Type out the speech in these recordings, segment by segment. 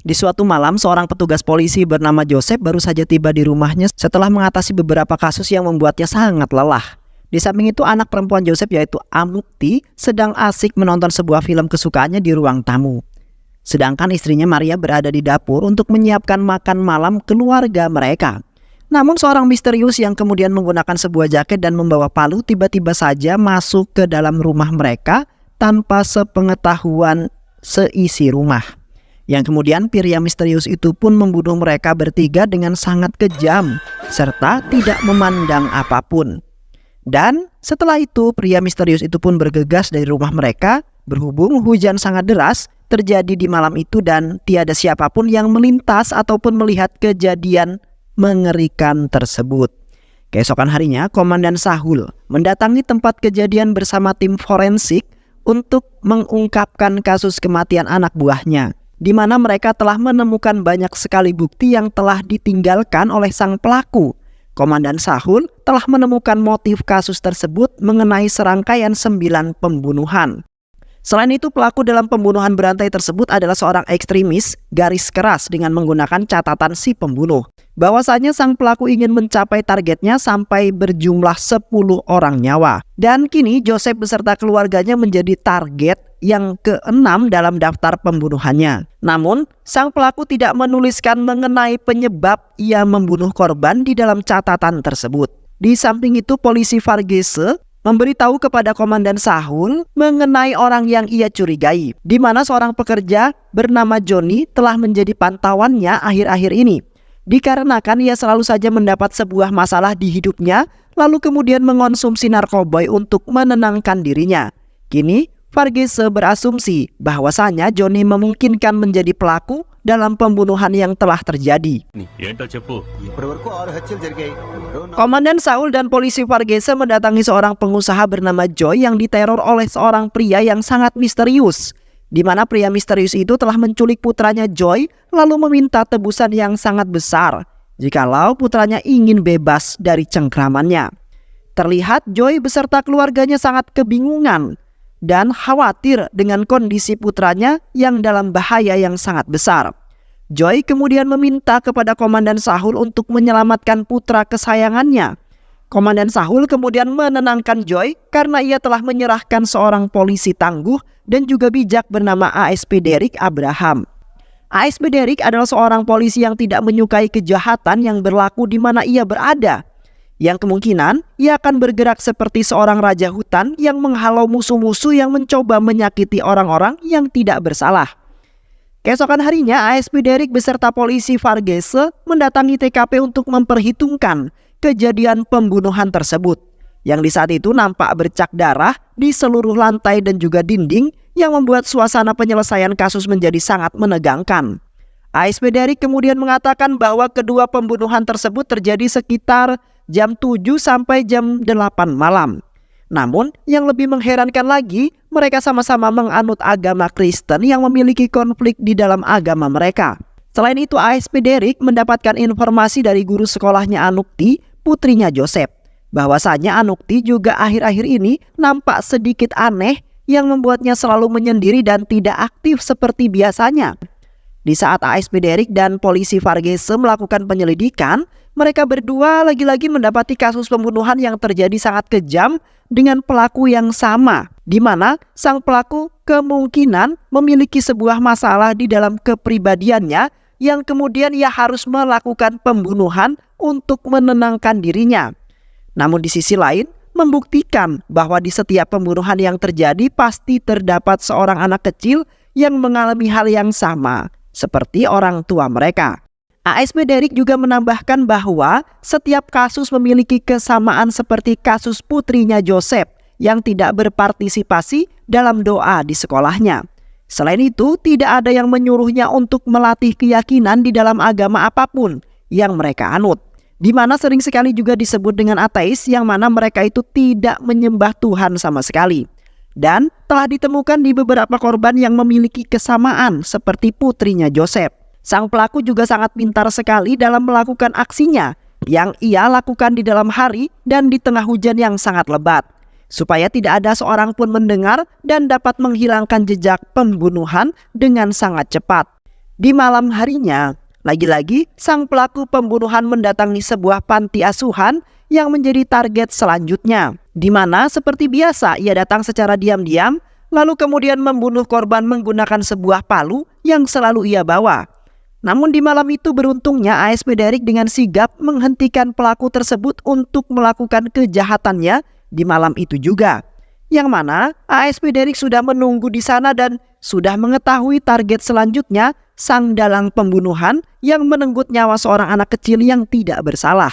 Di suatu malam, seorang petugas polisi bernama Joseph baru saja tiba di rumahnya setelah mengatasi beberapa kasus yang membuatnya sangat lelah. Di samping itu, anak perempuan Joseph yaitu Amukti sedang asik menonton sebuah film kesukaannya di ruang tamu. Sedangkan istrinya Maria berada di dapur untuk menyiapkan makan malam keluarga mereka. Namun seorang misterius yang kemudian menggunakan sebuah jaket dan membawa palu tiba-tiba saja masuk ke dalam rumah mereka tanpa sepengetahuan seisi rumah. Yang kemudian pria misterius itu pun membunuh mereka bertiga dengan sangat kejam serta tidak memandang apapun. Dan setelah itu pria misterius itu pun bergegas dari rumah mereka. Berhubung hujan sangat deras terjadi di malam itu dan tiada siapapun yang melintas ataupun melihat kejadian mengerikan tersebut. Keesokan harinya, Komandan Sahul mendatangi tempat kejadian bersama tim forensik untuk mengungkapkan kasus kematian anak buahnya, di mana mereka telah menemukan banyak sekali bukti yang telah ditinggalkan oleh sang pelaku. Komandan Sahul telah menemukan motif kasus tersebut mengenai serangkaian 9 pembunuhan. Selain itu, pelaku dalam pembunuhan berantai tersebut adalah seorang ekstremis garis keras dengan menggunakan catatan si pembunuh. Bahwasanya sang pelaku ingin mencapai targetnya sampai berjumlah 10 orang nyawa. Dan kini Joseph beserta keluarganya menjadi target yang ke-6 dalam daftar pembunuhannya. Namun, sang pelaku tidak menuliskan mengenai penyebab ia membunuh korban di dalam catatan tersebut. Di samping itu, polisi Varghese memberitahu kepada Komandan Sahul mengenai orang yang ia curigai, di mana seorang pekerja bernama Johnny telah menjadi pantauannya akhir-akhir ini. Dikarenakan ia selalu saja mendapat sebuah masalah di hidupnya, lalu kemudian mengonsumsi narkoba untuk menenangkan dirinya. Kini, Varghese berasumsi bahwasanya Johnny memungkinkan menjadi pelaku dalam pembunuhan yang telah terjadi. Komandan Sahul dan polisi Varghese mendatangi seorang pengusaha bernama Joy yang diteror oleh seorang pria yang sangat misterius, di mana pria misterius itu telah menculik putranya Joy lalu meminta tebusan yang sangat besar jikalau putranya ingin bebas dari cengkramannya. Terlihat Joy beserta keluarganya sangat kebingungan dan khawatir dengan kondisi putranya yang dalam bahaya yang sangat besar. Joy kemudian meminta kepada Komandan Sahul untuk menyelamatkan putra kesayangannya. Komandan Sahul kemudian menenangkan Joy karena ia telah menyerahkan seorang polisi tangguh dan juga bijak bernama ASP Derek Abraham. ASP Derek adalah seorang polisi yang tidak menyukai kejahatan yang berlaku di mana ia berada, yang kemungkinan ia akan bergerak seperti seorang raja hutan yang menghalau musuh-musuh yang mencoba menyakiti orang-orang yang tidak bersalah. Keesokan harinya, ASP Derek beserta polisi Varghese mendatangi TKP untuk memperhitungkan kejadian pembunuhan tersebut, yang di saat itu nampak bercak darah di seluruh lantai dan juga dinding yang membuat suasana penyelesaian kasus menjadi sangat menegangkan. ASP Derek kemudian mengatakan bahwa kedua pembunuhan tersebut terjadi sekitar jam 7 sampai jam 8 malam. Namun yang lebih mengherankan lagi, mereka sama-sama menganut agama Kristen yang memiliki konflik di dalam agama mereka. Selain itu, ASP Derek mendapatkan informasi dari guru sekolahnya Anukti, putrinya Joseph, bahwasanya Anukti juga akhir-akhir ini nampak sedikit aneh yang membuatnya selalu menyendiri dan tidak aktif seperti biasanya. Di saat ASP Derek dan polisi Varghese melakukan penyelidikan, mereka berdua lagi-lagi mendapati kasus pembunuhan yang terjadi sangat kejam dengan pelaku yang sama, di mana sang pelaku kemungkinan memiliki sebuah masalah di dalam kepribadiannya yang kemudian ia harus melakukan pembunuhan untuk menenangkan dirinya. Namun di sisi lain, membuktikan bahwa di setiap pembunuhan yang terjadi pasti terdapat seorang anak kecil yang mengalami hal yang sama seperti orang tua mereka. ASP Derek juga menambahkan bahwa setiap kasus memiliki kesamaan seperti kasus putrinya Joseph yang tidak berpartisipasi dalam doa di sekolahnya. Selain itu, tidak ada yang menyuruhnya untuk melatih keyakinan di dalam agama apapun yang mereka anut, di mana sering sekali juga disebut dengan ateis, yang mana mereka itu tidak menyembah Tuhan sama sekali. Dan telah ditemukan di beberapa korban yang memiliki kesamaan seperti putrinya Joseph. Sang pelaku juga sangat pintar sekali dalam melakukan aksinya yang ia lakukan di dalam hari dan di tengah hujan yang sangat lebat, supaya tidak ada seorang pun mendengar dan dapat menghilangkan jejak pembunuhan dengan sangat cepat. Di malam harinya, lagi-lagi sang pelaku pembunuhan mendatangi sebuah panti asuhan yang menjadi target selanjutnya, di mana seperti biasa ia datang secara diam-diam, lalu kemudian membunuh korban menggunakan sebuah palu yang selalu ia bawa. Namun di malam itu beruntungnya ASP Derek dengan sigap menghentikan pelaku tersebut untuk melakukan kejahatannya di malam itu juga. Yang mana ASP Derek sudah menunggu di sana dan sudah mengetahui target selanjutnya, sang dalang pembunuhan yang menenggut nyawa seorang anak kecil yang tidak bersalah.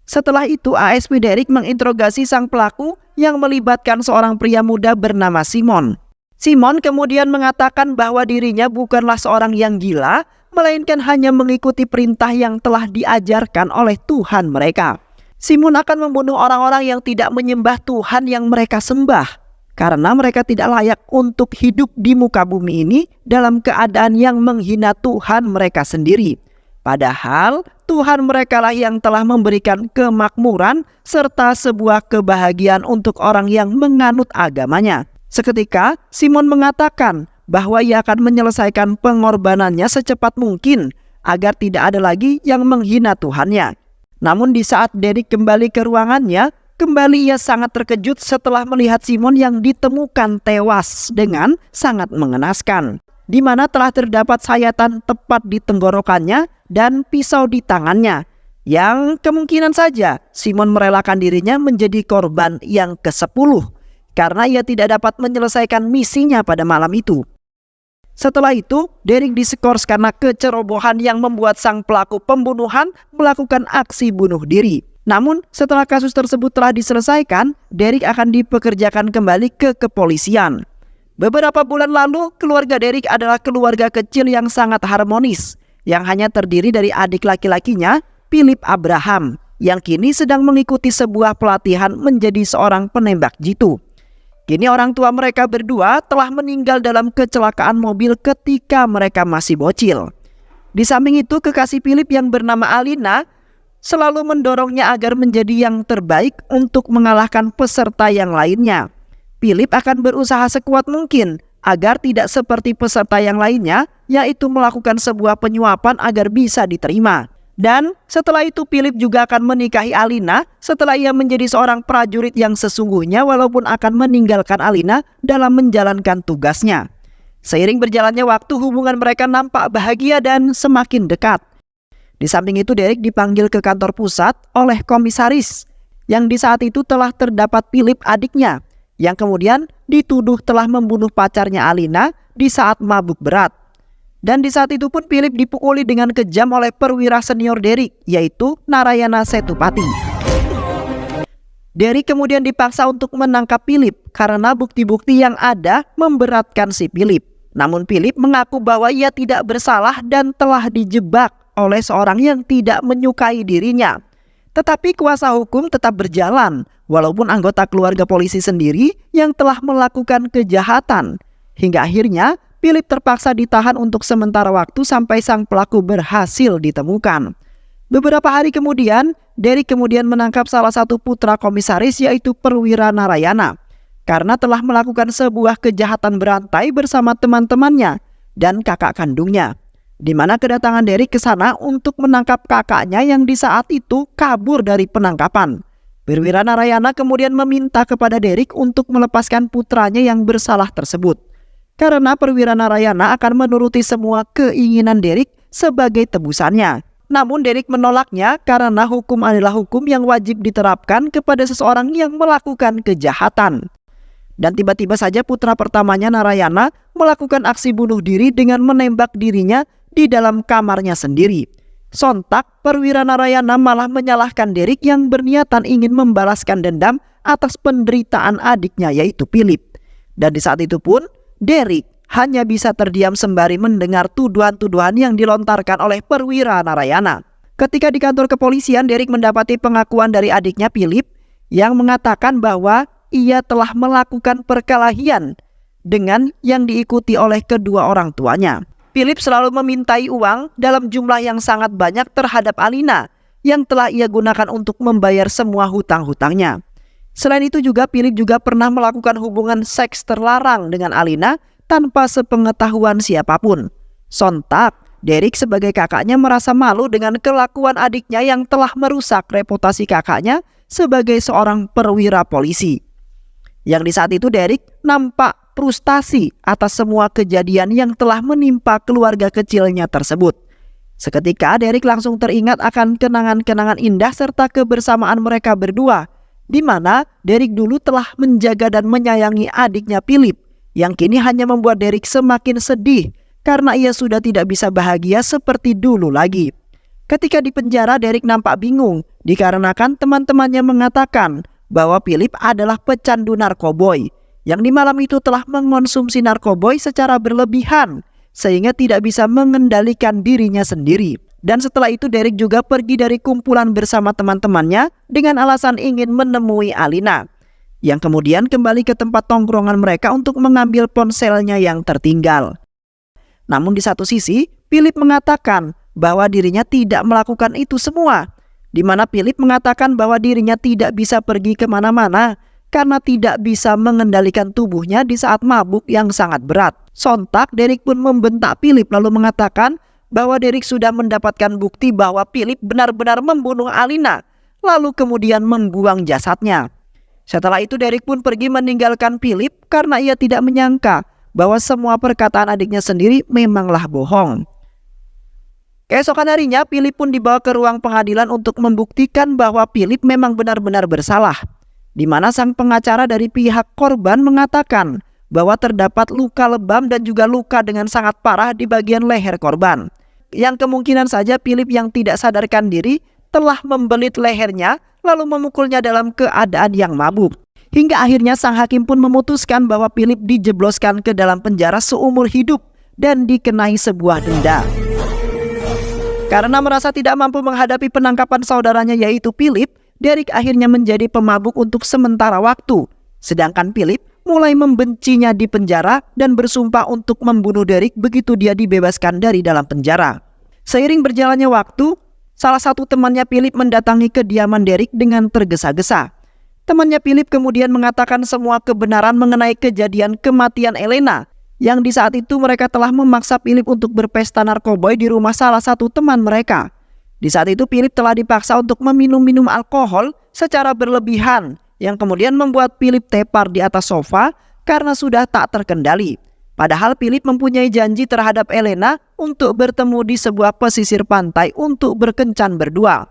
Setelah itu ASP Derek menginterogasi sang pelaku yang melibatkan seorang pria muda bernama Simon. Simon kemudian mengatakan bahwa dirinya bukanlah seorang yang gila, melainkan hanya mengikuti perintah yang telah diajarkan oleh Tuhan mereka. Simon akan membunuh orang-orang yang tidak menyembah Tuhan yang mereka sembah, karena mereka tidak layak untuk hidup di muka bumi ini dalam keadaan yang menghina Tuhan mereka sendiri. Padahal Tuhan mereka lah yang telah memberikan kemakmuran serta sebuah kebahagiaan untuk orang yang menganut agamanya. Seketika Simon mengatakan bahwa ia akan menyelesaikan pengorbanannya secepat mungkin agar tidak ada lagi yang menghina Tuhannya. Namun di saat Derek kembali ke ruangannya, kembali ia sangat terkejut setelah melihat Simon yang ditemukan tewas dengan sangat mengenaskan, di mana telah terdapat sayatan tepat di tenggorokannya dan pisau di tangannya, yang kemungkinan saja Simon merelakan dirinya menjadi korban yang ke-10 karena ia tidak dapat menyelesaikan misinya pada malam itu. Setelah itu, Derek diskors karena kecerobohan yang membuat sang pelaku pembunuhan melakukan aksi bunuh diri. Namun, setelah kasus tersebut telah diselesaikan, Derek akan dipekerjakan kembali ke kepolisian. Beberapa bulan lalu, keluarga Derek adalah keluarga kecil yang sangat harmonis, yang hanya terdiri dari adik laki-lakinya, Philip Abraham, yang kini sedang mengikuti sebuah pelatihan menjadi seorang penembak jitu. Kini orang tua mereka berdua telah meninggal dalam kecelakaan mobil ketika mereka masih bocil. Di samping itu, kekasih Philip yang bernama Alina selalu mendorongnya agar menjadi yang terbaik untuk mengalahkan peserta yang lainnya. Philip akan berusaha sekuat mungkin agar tidak seperti peserta yang lainnya, yaitu melakukan sebuah penyuapan agar bisa diterima. Dan setelah itu Philip juga akan menikahi Alina setelah ia menjadi seorang prajurit yang sesungguhnya, walaupun akan meninggalkan Alina dalam menjalankan tugasnya. Seiring berjalannya waktu, hubungan mereka nampak bahagia dan semakin dekat. Di samping itu Derek dipanggil ke kantor pusat oleh komisaris yang di saat itu telah terdapat Philip adiknya yang kemudian dituduh telah membunuh pacarnya Alina di saat mabuk berat. Dan di saat itu pun Philip dipukuli dengan kejam oleh perwira senior Derek, yaitu Narayana Setupati. Derek kemudian dipaksa untuk menangkap Philip karena bukti-bukti yang ada memberatkan si Philip. Namun Philip mengaku bahwa ia tidak bersalah dan telah dijebak oleh seorang yang tidak menyukai dirinya. Tetapi kuasa hukum tetap berjalan, walaupun anggota keluarga polisi sendiri yang telah melakukan kejahatan. Hingga akhirnya Philip terpaksa ditahan untuk sementara waktu sampai sang pelaku berhasil ditemukan. Beberapa hari kemudian, Derek kemudian menangkap salah satu putra komisaris, yaitu Perwira Narayana, karena telah melakukan sebuah kejahatan berantai bersama teman-temannya dan kakak kandungnya, di mana kedatangan Derek ke sana untuk menangkap kakaknya yang di saat itu kabur dari penangkapan. Perwira Narayana kemudian meminta kepada Derek untuk melepaskan putranya yang bersalah tersebut, karena Perwira Narayana akan menuruti semua keinginan Derek sebagai tebusannya. Namun Derek menolaknya karena hukum adalah hukum yang wajib diterapkan kepada seseorang yang melakukan kejahatan. Dan tiba-tiba saja putra pertamanya Narayana melakukan aksi bunuh diri dengan menembak dirinya di dalam kamarnya sendiri. Sontak Perwira Narayana malah menyalahkan Derek yang berniatan ingin membalaskan dendam atas penderitaan adiknya, yaitu Philip. Dan di saat itu pun Derek hanya bisa terdiam sembari mendengar tuduhan-tuduhan yang dilontarkan oleh Perwira Narayana. Ketika di kantor kepolisian, Derek mendapati pengakuan dari adiknya Philip yang mengatakan bahwa ia telah melakukan perkelahian dengan yang diikuti oleh kedua orang tuanya. Philip selalu memintai uang dalam jumlah yang sangat banyak terhadap Alina yang telah ia gunakan untuk membayar semua hutang-hutangnya. Selain itu juga Philip juga pernah melakukan hubungan seks terlarang dengan Alina tanpa sepengetahuan siapapun. Sontak Derek sebagai kakaknya merasa malu dengan kelakuan adiknya yang telah merusak reputasi kakaknya sebagai seorang perwira polisi. Yang di saat itu Derek nampak frustasi atas semua kejadian yang telah menimpa keluarga kecilnya tersebut. Seketika Derek langsung teringat akan kenangan-kenangan indah serta kebersamaan mereka berdua, di mana Derek dulu telah menjaga dan menyayangi adiknya Philip, yang kini hanya membuat Derek semakin sedih karena ia sudah tidak bisa bahagia seperti dulu lagi. Ketika di penjara, Derek nampak bingung dikarenakan teman-temannya mengatakan bahwa Philip adalah pecandu narkoboy yang di malam itu telah mengonsumsi narkoboy secara berlebihan sehingga tidak bisa mengendalikan dirinya sendiri. Dan setelah itu Derek juga pergi dari kumpulan bersama teman-temannya dengan alasan ingin menemui Alina, yang kemudian kembali ke tempat tongkrongan mereka untuk mengambil ponselnya yang tertinggal. Namun di satu sisi, Philip mengatakan bahwa dirinya tidak melakukan itu semua, di mana Philip mengatakan bahwa dirinya tidak bisa pergi kemana-mana karena tidak bisa mengendalikan tubuhnya di saat mabuk yang sangat berat. Sontak Derek pun membentak Philip lalu mengatakan bahwa Derek sudah mendapatkan bukti bahwa Philip benar-benar membunuh Alina, lalu kemudian membuang jasadnya. Setelah itu Derek pun pergi meninggalkan Philip karena ia tidak menyangka bahwa semua perkataan adiknya sendiri memanglah bohong. Keesokan harinya Philip pun dibawa ke ruang pengadilan untuk membuktikan bahwa Philip memang benar-benar bersalah, di mana sang pengacara dari pihak korban mengatakan bahwa terdapat luka lebam dan juga luka dengan sangat parah di bagian leher korban, yang kemungkinan saja Philip yang tidak sadarkan diri telah membelit lehernya lalu memukulnya dalam keadaan yang mabuk. Hingga akhirnya sang hakim pun memutuskan bahwa Philip dijebloskan ke dalam penjara seumur hidup dan dikenai sebuah denda. Karena merasa tidak mampu menghadapi penangkapan saudaranya yaitu Philip, Derek akhirnya menjadi pemabuk untuk sementara waktu. Sedangkan Philip mulai membencinya di penjara dan bersumpah untuk membunuh Derek begitu dia dibebaskan dari dalam penjara. Seiring berjalannya waktu, salah satu temannya Philip mendatangi kediaman Derek dengan tergesa-gesa. Temannya Philip kemudian mengatakan semua kebenaran mengenai kejadian kematian Elena, yang di saat itu mereka telah memaksa Philip untuk berpesta narkoboy di rumah salah satu teman mereka. Di saat itu Philip telah dipaksa untuk meminum alkohol secara berlebihan, yang kemudian membuat Philip tepar di atas sofa karena sudah tak terkendali. Padahal Philip mempunyai janji terhadap Elena untuk bertemu di sebuah pesisir pantai untuk berkencan berdua.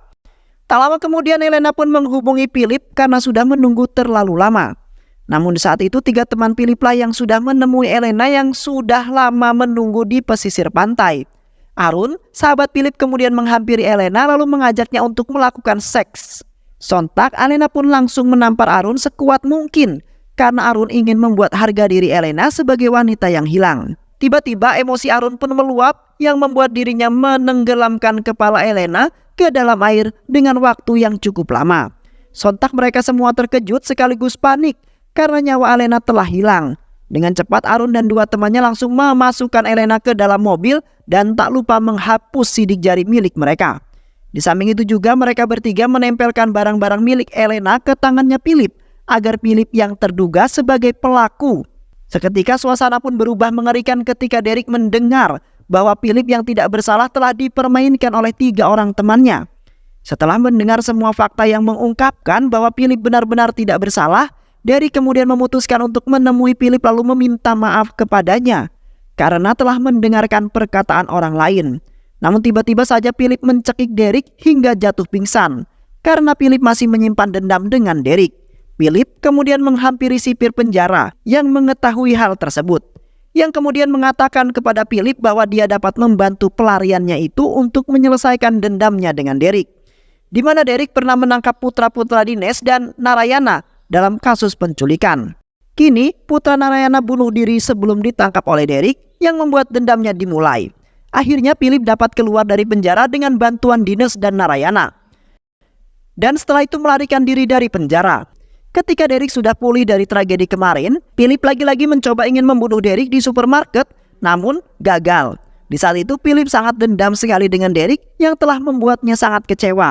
Tak lama kemudian Elena pun menghubungi Philip karena sudah menunggu terlalu lama. Namun saat itu 3 teman Philip lah yang sudah menemui Elena yang sudah lama menunggu di pesisir pantai. Arun, sahabat Philip, kemudian menghampiri Elena lalu mengajaknya untuk melakukan seks. Sontak Elena pun langsung menampar Arun sekuat mungkin karena Arun ingin membuat harga diri Elena sebagai wanita yang hilang. Tiba-tiba emosi Arun pun meluap yang membuat dirinya menenggelamkan kepala Elena ke dalam air dengan waktu yang cukup lama. Sontak mereka semua terkejut sekaligus panik karena nyawa Elena telah hilang. Dengan cepat Arun dan 2 temannya langsung memasukkan Elena ke dalam mobil dan tak lupa menghapus sidik jari milik mereka. Di samping itu juga mereka bertiga menempelkan barang-barang milik Elena ke tangannya Philip agar Philip yang terduga sebagai pelaku. Seketika suasana pun berubah mengerikan ketika Derek mendengar bahwa Philip yang tidak bersalah telah dipermainkan oleh 3 orang temannya. Setelah mendengar semua fakta yang mengungkapkan bahwa Philip benar-benar tidak bersalah, Derek kemudian memutuskan untuk menemui Philip lalu meminta maaf kepadanya karena telah mendengarkan perkataan orang lain. Namun tiba-tiba saja Philip mencekik Derek hingga jatuh pingsan karena Philip masih menyimpan dendam dengan Derek. Philip kemudian menghampiri sipir penjara yang mengetahui hal tersebut, yang kemudian mengatakan kepada Philip bahwa dia dapat membantu pelariannya itu untuk menyelesaikan dendamnya dengan Derek, di mana Derek pernah menangkap putra-putra Dines dan Narayana dalam kasus penculikan. Kini putra Narayana bunuh diri sebelum ditangkap oleh Derek yang membuat dendamnya dimulai. Akhirnya Philip dapat keluar dari penjara dengan bantuan Dines dan Narayana, dan setelah itu melarikan diri dari penjara. Ketika Derek sudah pulih dari tragedi kemarin, Philip lagi-lagi mencoba ingin membunuh Derek di supermarket, namun gagal. Di saat itu Philip sangat dendam sekali dengan Derek yang telah membuatnya sangat kecewa.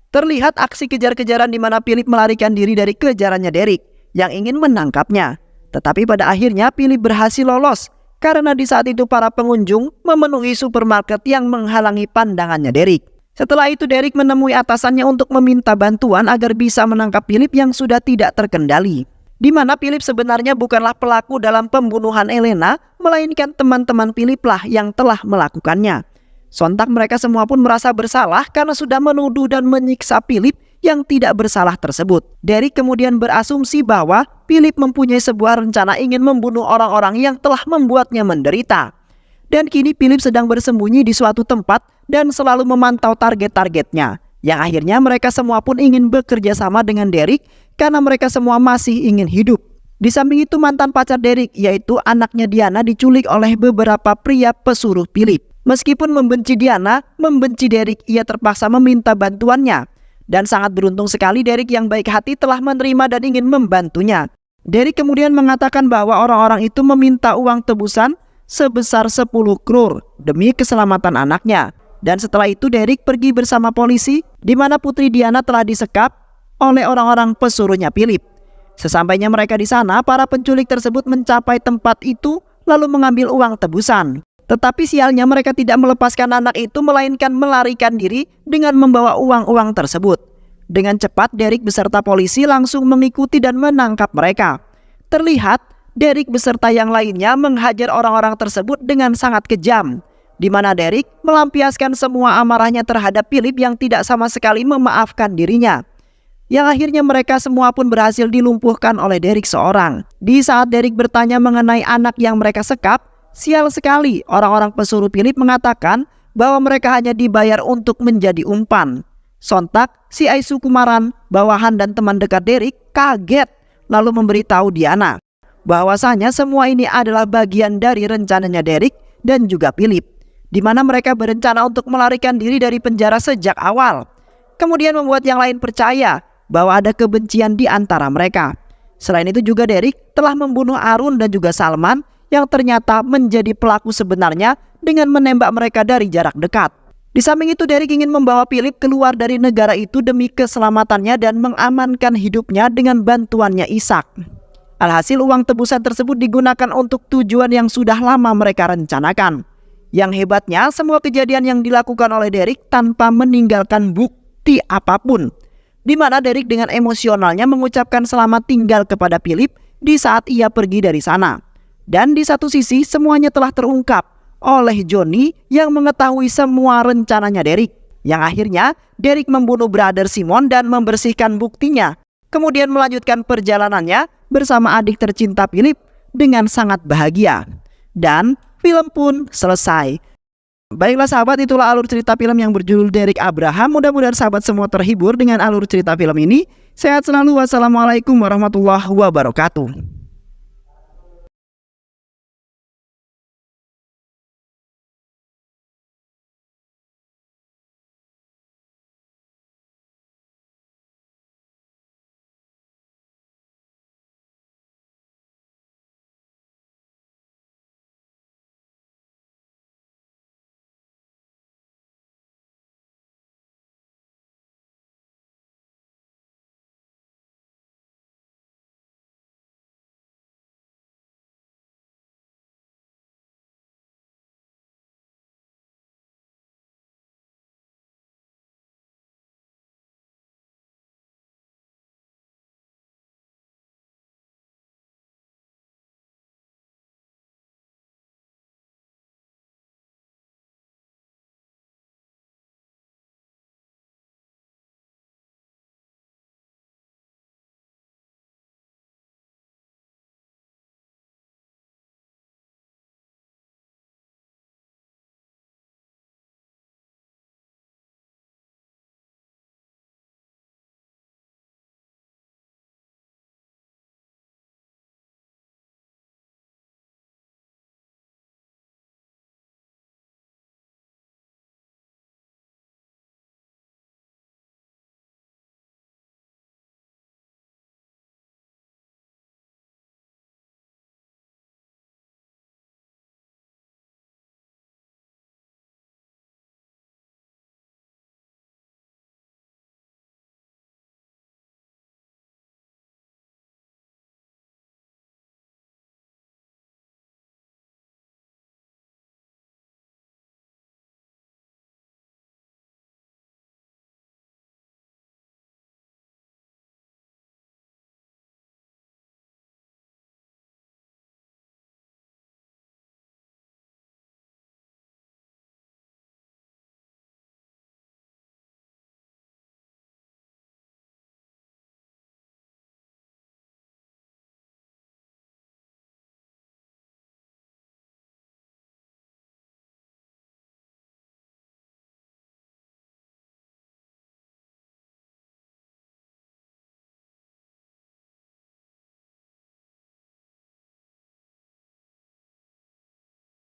Terlihat aksi kejar-kejaran di mana Philip melarikan diri dari kejarannya Derek yang ingin menangkapnya. Tetapi pada akhirnya Philip berhasil lolos karena di saat itu para pengunjung memenuhi supermarket yang menghalangi pandangannya Derek. Setelah itu Derek menemui atasannya untuk meminta bantuan agar bisa menangkap Philip yang sudah tidak terkendali. Di mana Philip sebenarnya bukanlah pelaku dalam pembunuhan Elena, melainkan teman-teman Philip lah yang telah melakukannya. Sontak mereka semua pun merasa bersalah karena sudah menuduh dan menyiksa Philip yang tidak bersalah tersebut. Derek kemudian berasumsi bahwa Philip mempunyai sebuah rencana ingin membunuh orang-orang yang telah membuatnya menderita. Dan kini Philip sedang bersembunyi di suatu tempat dan selalu memantau target-targetnya. Yang akhirnya mereka semua pun ingin bekerja sama dengan Derek karena mereka semua masih ingin hidup. Di samping itu mantan pacar Derek yaitu anaknya Diana diculik oleh beberapa pria pesuruh Philip. Meskipun membenci Diana, membenci Derek, ia terpaksa meminta bantuannya. Dan sangat beruntung sekali Derek yang baik hati telah menerima dan ingin membantunya. Derek kemudian mengatakan bahwa orang-orang itu meminta uang tebusan sebesar 10 crore demi keselamatan anaknya. Dan setelah itu Derek pergi bersama polisi di mana putri Diana telah disekap oleh orang-orang pesuruhnya Philip. Sesampainya mereka di sana, para penculik tersebut mencapai tempat itu lalu mengambil uang tebusan. Tetapi sialnya mereka tidak melepaskan anak itu melainkan melarikan diri dengan membawa uang-uang tersebut. Dengan cepat Derek beserta polisi langsung mengikuti dan menangkap mereka. Terlihat Derek beserta yang lainnya menghajar orang-orang tersebut dengan sangat kejam, di mana Derek melampiaskan semua amarahnya terhadap Philip yang tidak sama sekali memaafkan dirinya. Yang akhirnya mereka semua pun berhasil dilumpuhkan oleh Derek seorang. Di saat Derek bertanya mengenai anak yang mereka sekap, sial sekali orang-orang pesuruh Philip mengatakan bahwa mereka hanya dibayar untuk menjadi umpan. Sontak si Aisu Kumaran, bawahan dan teman dekat Derek kaget lalu memberitahu Diana bahwasanya semua ini adalah bagian dari rencananya Derek dan juga Philip, di mana mereka berencana untuk melarikan diri dari penjara sejak awal. Kemudian membuat yang lain percaya bahwa ada kebencian di antara mereka. Selain itu juga Derek telah membunuh Arun dan juga Salman yang ternyata menjadi pelaku sebenarnya dengan menembak mereka dari jarak dekat. Di samping itu Derek ingin membawa Philip keluar dari negara itu demi keselamatannya dan mengamankan hidupnya dengan bantuannya Ishak. Alhasil uang tebusan tersebut digunakan untuk tujuan yang sudah lama mereka rencanakan. Yang hebatnya semua kejadian yang dilakukan oleh Derek tanpa meninggalkan bukti apapun, di mana Derek dengan emosionalnya mengucapkan selamat tinggal kepada Philip di saat ia pergi dari sana. Dan di satu sisi semuanya telah terungkap oleh Johnny yang mengetahui semua rencananya Derek. Yang akhirnya Derek membunuh brother Simon dan membersihkan buktinya. Kemudian melanjutkan perjalanannya bersama adik tercinta Philip dengan sangat bahagia. Dan film pun selesai. Baiklah sahabat, itulah alur cerita film yang berjudul Derek Abraham. Mudah-mudahan sahabat semua terhibur dengan alur cerita film ini. Sehat selalu. Wassalamualaikum warahmatullahi wabarakatuh.